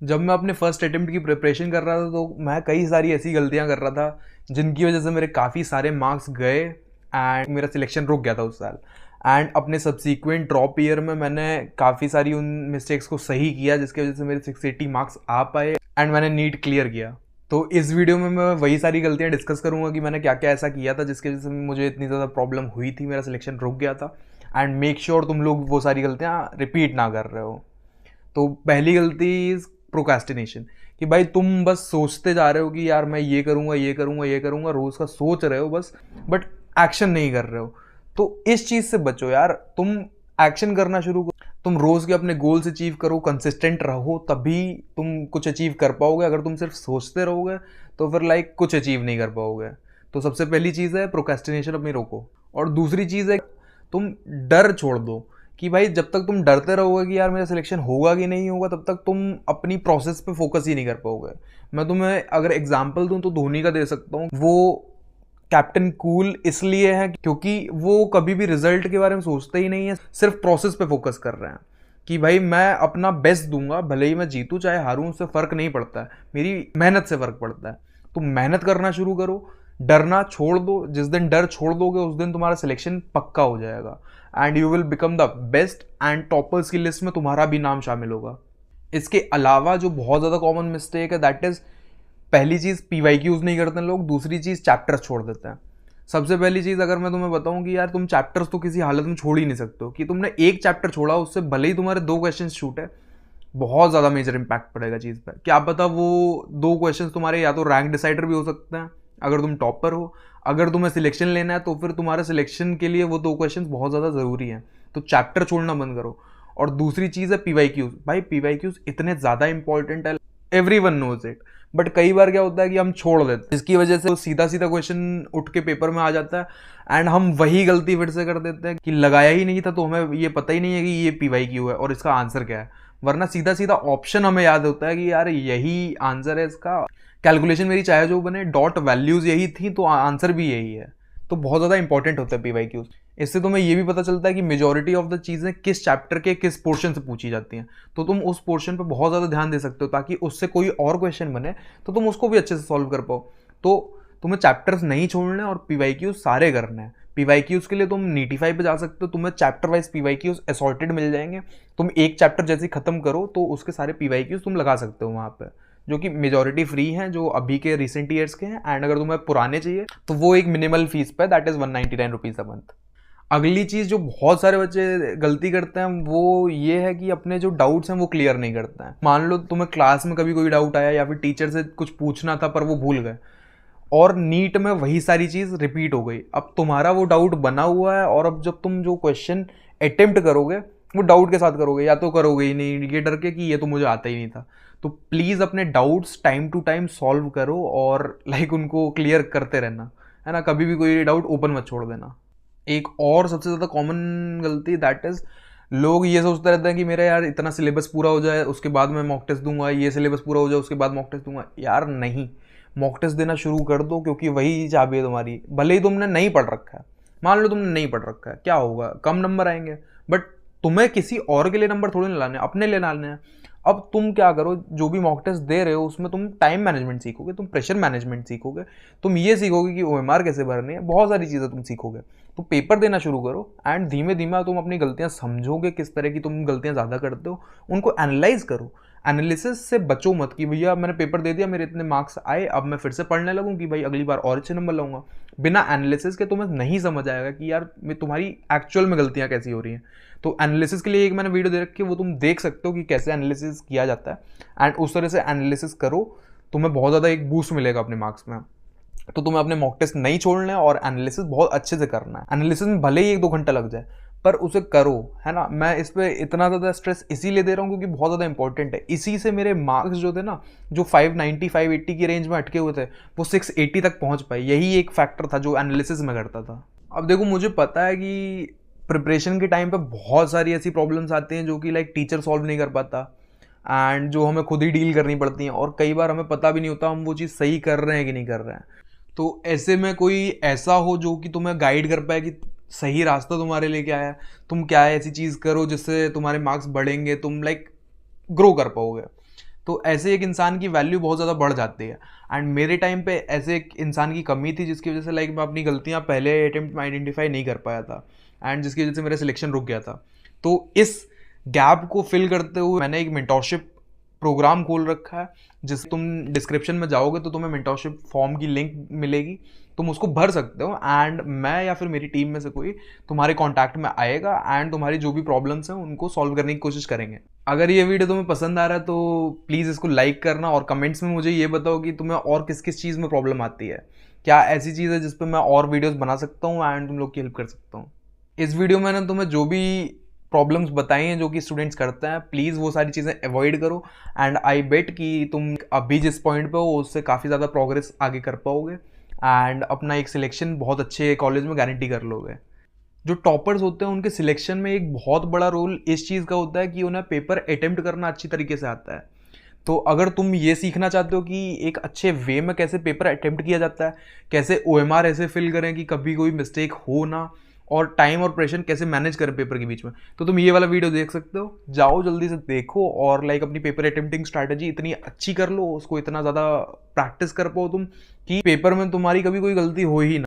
जब मैं अपने फर्स्ट अटेम्प्ट की प्रिपरेशन कर रहा था तो मैं कई सारी ऐसी गलतियां कर रहा था जिनकी वजह से मेरे काफ़ी सारे मार्क्स गए एंड मेरा सिलेक्शन रुक गया था उस साल। एंड अपने सब्सीक्वेंट ड्रॉप ईयर में मैंने काफ़ी सारी उन मिस्टेक्स को सही किया जिसकी वजह से मेरे 680 मार्क्स आ पाए एंड मैंने नीट क्लियर किया। तो इस वीडियो में मैं वही सारी गलतियां डिस्कस करूंगा कि मैंने क्या क्या ऐसा किया था जिसकी वजह से मुझे इतनी ज़्यादा प्रॉब्लम हुई थी, मेरा सिलेक्शन रुक गया था। एंड मेक श्योर तुम लोग वो सारी गलतियां रिपीट ना कर रहे हो। तो पहली गलती इज प्रोक्रेस्टिनेशन, कि भाई तुम बस सोचते जा रहे हो कि यार मैं ये करूंगा ये करूंगा ये करूंगा, रोज का सोच रहे हो बस, बट एक्शन नहीं कर रहे हो। तो इस चीज से बचो यार, तुम एक्शन करना शुरू करो। तुम रोज के अपने गोल्स अचीव करो, कंसिस्टेंट रहो, तभी तुम कुछ अचीव कर पाओगे। अगर तुम सिर्फ सोचते रहोगे तो फिर कुछ अचीव नहीं कर पाओगे। तो सबसे पहली चीज़ है प्रोक्रेस्टिनेशन अपनी रोको। और दूसरी चीज़ है तुम डर छोड़ दो, कि भाई जब तक तुम डरते रहोगे कि यार मेरा सिलेक्शन होगा कि नहीं होगा, तब तक तुम अपनी प्रोसेस पे फोकस ही नहीं कर पाओगे। मैं तुम्हें अगर एग्जांपल दूं तो धोनी का दे सकता हूँ। वो कैप्टन कूल इसलिए है क्योंकि वो कभी भी रिजल्ट के बारे में सोचते ही नहीं है, सिर्फ प्रोसेस पे फोकस कर रहे हैं कि भाई मैं अपना बेस्ट दूंगा, भले ही मैं जीतूं चाहे हारूं, उससे फर्क नहीं पड़ता है, मेरी मेहनत से फर्क पड़ता है। तो मेहनत करना शुरू करो, डरना छोड़ दो। जिस दिन डर छोड़ दोगे उस दिन तुम्हारा सिलेक्शन पक्का हो जाएगा and you will become the best and toppers की लिस्ट में तुम्हारा भी नाम शामिल होगा। इसके अलावा जो बहुत ज़्यादा कॉमन मिस्टेक है दैट इज, पहली चीज़ PYQs नहीं करते लोग, दूसरी चीज़ चैप्टर्स छोड़ देते हैं। सबसे पहली चीज़ अगर मैं तुम्हें बताऊं कि यार तुम चैप्टर्स तो किसी हालत में छोड़ ही नहीं सकते हो, कि तुमने एक चैप्टर छोड़ा उससे भले ही तुम्हारे 2 क्वेश्चन छूटे, बहुत ज़्यादा मेजर इंपैक्ट पड़ेगा चीज़ पर। क्या पता वो 2 क्वेश्चन तुम्हारे या तो रैंक डिसाइडर भी हो सकते हैं अगर तुम टॉपर हो। अगर तुम्हें सिलेक्शन लेना है तो फिर तुम्हारे सिलेक्शन के लिए वो 2 क्वेश्चन बहुत ज़्यादा ज़रूरी हैं। तो चैप्टर छोड़ना बंद करो। और दूसरी चीज़ है PYQs। भाई PYQs इतने ज़्यादा इंपॉर्टेंट है, एवरीवन नोज इट, बट कई बार क्या होता है कि हम छोड़ देते हैं, जिसकी वजह से सीधा सीधा क्वेश्चन उठ के पेपर में आ जाता है एंड हम वही गलती फिर से कर देते हैं कि लगाया ही नहीं था तो हमें ये पता ही नहीं है कि ये PYQ है और इसका आंसर क्या है। वरना सीधा सीधा ऑप्शन हमें याद होता है कि यार यही आंसर है इसका, कैलकुलेशन मेरी चाहे जो बने, डॉट वैल्यूज यही थी तो आंसर भी यही है। तो बहुत ज़्यादा इंपॉर्टेंट होता है PYQs। इससे तुम्हें ये भी पता चलता है कि मेजॉरिटी ऑफ द चीज़ें किस चैप्टर के किस पोर्शन से पूछी जाती हैं, तो तुम उस पोर्शन पे बहुत ज़्यादा ध्यान दे सकते हो ताकि उससे कोई और क्वेश्चन बने तो तुम उसको भी अच्छे से सॉल्व कर पाओ। तो तुम्हें चैप्टर्स नहीं छोड़ने और PYQs सारे करने हैं। PYQs के लिए तुम नीटिफाई पे जा सकते हो, तुम्हें चैप्टर वाइज PYQs असॉर्टेड मिल जाएंगे। तुम एक चैप्टर जैसे खत्म करो तो उसके सारे PYQs तुम लगा सकते हो वहाँ पे, जो कि मेजॉरिटी फ्री हैं, जो अभी के रिसेंट ईयर्स के हैं। एंड अगर तुम्हें पुराने चाहिए तो वो एक मिनिमल फीस पे, that is 199 rupees a month. अगली चीज़ जो बहुत सारे बच्चे गलती करते हैं वो ये है कि अपने जो डाउट्स हैं वो क्लियर नहीं करते हैं। मान लो तुम्हें क्लास में कभी कोई डाउट आया या फिर टीचर से कुछ पूछना था पर वो भूल गए, और नीट में वही सारी चीज़ रिपीट हो गई। अब तुम्हारा वो डाउट बना हुआ है और अब जब तुम जो क्वेश्चन अटेम्प्ट करोगे वो डाउट के साथ करोगे, या तो करोगे ही नहीं ये डर के कि ये तो मुझे आता ही नहीं था। तो प्लीज़ अपने doubts time to time solve करो और उनको क्लियर करते रहना, है ना। कभी भी कोई डाउट ओपन मत छोड़ देना। एक और सबसे ज़्यादा कॉमन गलती दैट इज़, लोग ये सोचते रहते हैं कि मेरा यार इतना सिलेबस पूरा हो जाए उसके बाद मैं मॉक टेस्ट दूंगा, ये सिलेबस पूरा हो जाए उसके बाद मॉक टेस्ट दूंगा। यार नहीं, मॉक टेस्ट देना शुरू कर दो, क्योंकि वही चाबी है तुम्हारी। भले ही तुमने नहीं पढ़ रखा है, मान लो तुमने नहीं पढ़ रखा है, क्या होगा, कम नंबर आएंगे, बट तुम्हें किसी और के लिए नंबर थोड़ी ना लाने, अपने लिए लाने हैं। अब तुम क्या करो, जो भी मॉक टेस्ट दे रहे हो उसमें तुम टाइम मैनेजमेंट सीखोगे, तुम प्रेशर मैनेजमेंट सीखोगे, तुम ये सीखोगे कि OMR कैसे भरनी है, बहुत सारी चीज़ें तुम सीखोगे। तो पेपर देना शुरू करो एंड धीमे धीमे तुम अपनी गलतियां समझोगे, किस तरह की तुम गलतियां ज़्यादा करते हो, उनको एनालाइज करो। एनालिसिस से बचो मत कि भैया मैंने पेपर दे दिया, मेरे इतने मार्क्स आए, अब मैं फिर से पढ़ने लगूँ कि भाई अगली बार और अच्छे नंबर लाऊंगा। बिना एनालिसिस के तुम्हें नहीं समझ आएगा कि यार तुम्हारी एक्चुअल में गलतियां कैसी हो रही हैं। तो एनालिसिस के लिए एक मैंने वीडियो दे रखी है, वो तुम देख सकते हो कि कैसे एनालिसिस किया जाता है एंड उस तरह से एनालिसिस करो, तुम्हें बहुत ज़्यादा एक बूस्ट मिलेगा अपने मार्क्स में। तो तुम्हें अपने मॉक टेस्ट नहीं छोड़ना है और एनालिसिस बहुत अच्छे से करना है। एनालिसिस में भले ही 1-2 घंटा लग जाए पर उसे करो, है ना। मैं इस पर इतना ज़्यादा स्ट्रेस इसीलिए दे रहा हूँ क्योंकि बहुत ज़्यादा इंपॉर्टेंट है। इसी से मेरे मार्क्स जो थे ना, जो 590 580 की रेंज में अटके हुए थे, वो 680 तक पहुँच पाए। यही एक फैक्टर था जो एनालिसिस में करता था। अब देखो, मुझे पता है कि प्रिपरेशन के टाइम पे बहुत सारी ऐसी प्रॉब्लम्स आती हैं जो कि टीचर सॉल्व नहीं कर पाता एंड जो हमें खुद ही डील करनी पड़ती हैं, और कई बार हमें पता भी नहीं होता हम वो चीज़ सही कर रहे हैं कि नहीं कर रहे हैं। तो ऐसे में कोई ऐसा हो जो कि तुम्हें गाइड कर पाए कि सही रास्ता तुम्हारे लिए क्या है, तुम क्या है ऐसी चीज़ करो जिससे तुम्हारे मार्क्स बढ़ेंगे, तुम ग्रो कर पाओगे। तो ऐसे एक इंसान की वैल्यू बहुत ज़्यादा बढ़ जाती है। एंड मेरे टाइम पे ऐसे एक इंसान की कमी थी जिसकी वजह से लाइक मैं अपनी गलतियाँ पहले अटेम्प्ट में आइडेंटिफाई नहीं कर पाया था, एंड जिसकी वजह से मेरा सिलेक्शन रुक गया था। तो इस गैप को फिल करते हुए मैंने एक मेंटोरशिप प्रोग्राम खोल रखा है, जिस तुम डिस्क्रिप्शन में जाओगे तो तुम्हें मेंटोरशिप फॉर्म की लिंक मिलेगी, तुम उसको भर सकते हो, एंड मैं या फिर मेरी टीम में से कोई तुम्हारे कांटेक्ट में आएगा एंड तुम्हारी जो भी प्रॉब्लम्स हैं उनको सॉल्व करने की कोशिश करेंगे। अगर ये वीडियो तुम्हें पसंद आ रहा है तो प्लीज़ इसको लाइक करना, और कमेंट्स में मुझे ये बताओ कि तुम्हें और किस किस चीज़ में प्रॉब्लम आती है, क्या ऐसी चीज़ है जिस पर मैं और वीडियोज़ बना सकता हूँ एंड तुम लोग की हेल्प कर सकता हूँ। इस वीडियो में ना तुम्हें जो भी प्रॉब्लम्स बताई हैं जो कि स्टूडेंट्स करते हैं, प्लीज़ वो सारी चीज़ें अवॉइड करो, एंड आई बेट कि तुम अभी जिस पॉइंट पे हो उससे काफ़ी ज़्यादा प्रोग्रेस आगे कर पाओगे एंड अपना एक सिलेक्शन बहुत अच्छे कॉलेज में गारंटी कर लोगे। जो टॉपर्स होते हैं उनके सिलेक्शन में एक बहुत बड़ा रोल इस चीज़ का होता है कि उन्हें पेपर अटेम्प्ट करना अच्छी तरीके से आता है। तो अगर तुम ये सीखना चाहते हो कि एक अच्छे वे में कैसे पेपर अटेम्प्ट किया जाता है, कैसे ओएमआर ऐसे फिल करें कि कभी कोई मिस्टेक हो ना, और टाइम और प्रेशर कैसे मैनेज करें पेपर के बीच में, तो तुम ये वाला वीडियो देख सकते हो। जाओ जल्दी से देखो और लाइक अपनी पेपर अटेम्प्टिंग स्ट्रैटेजी इतनी अच्छी कर लो, उसको इतना ज़्यादा प्रैक्टिस कर पाओ तुम कि पेपर में तुम्हारी कभी कोई गलती हो ही ना।